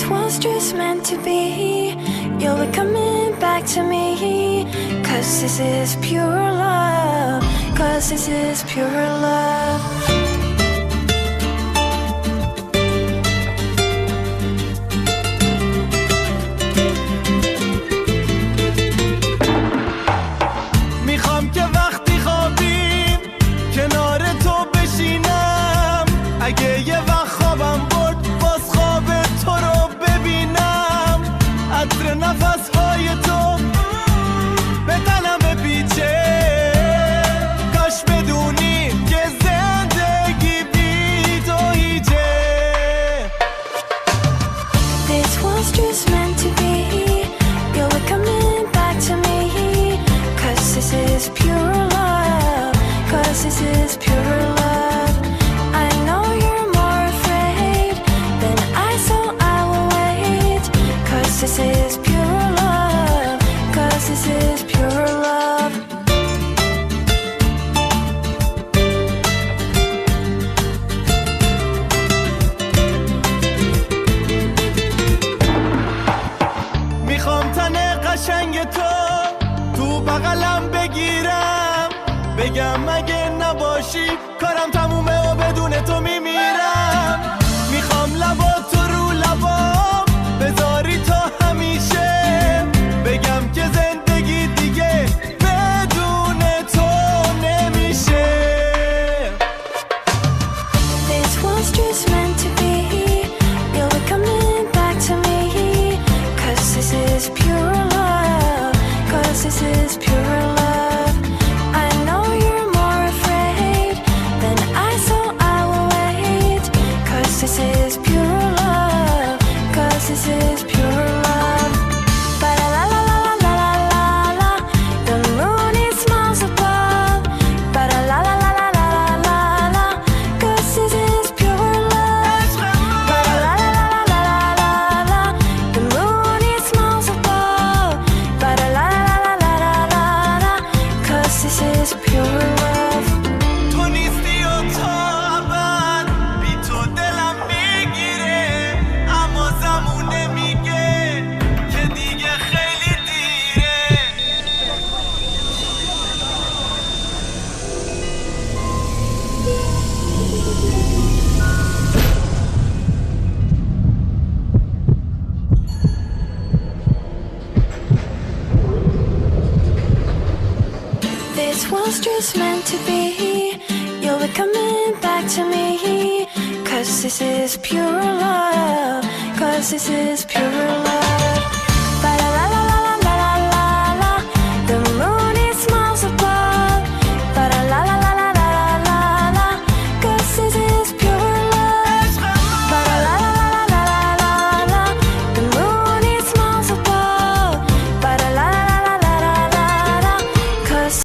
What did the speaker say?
This was just meant to be. You'll be coming back to me. Cause this is pure love. Cause this is pure love. میخوام که وقتی خوابیم کنار تو بشینم. اگه یه وقت خوابم برد باز خواب تو رو ببینم. عطر نفسهای تو به تنم بپیچه. کاش بدونی که زندگی بی تو هیچه. This was just meant to be. You'll be coming back to me. Cause this is pure love. Cause this is pure love. I know you're more afraid than I, so I will wait. Cause this is pure love. Cause this is pure love. میخوام تن قشنگ تو بغلم بگیرم. بگم اگه نباشی کارم تمومه و بدون تو میمیرم. میخوام لبات رو لبام بذاری تا همیشه. بگم که زندگی دیگه بدون تو نمیشه. This was just meant to be. You'll be coming back to me. Cause this is pure love. Cause this is pure love. I know you're more afraid than I, so I will wait. Cause this is pure love. Cause this is pure love. Ba la la la la la la la la. The moon it smiles above. Ba la la la la la la la la. Cause this is pure love. Ba la la la la la la la. The moon it smiles above. Ba la la la la la la la. Cause this is pure love. تو نیستی و تا ابد بی تو دلم میگیره. اما زمونه میگه که دیگه خیلی دیره. This was just meant to be. You'll be coming back to me. Cause this is pure love. Cause this is pure love.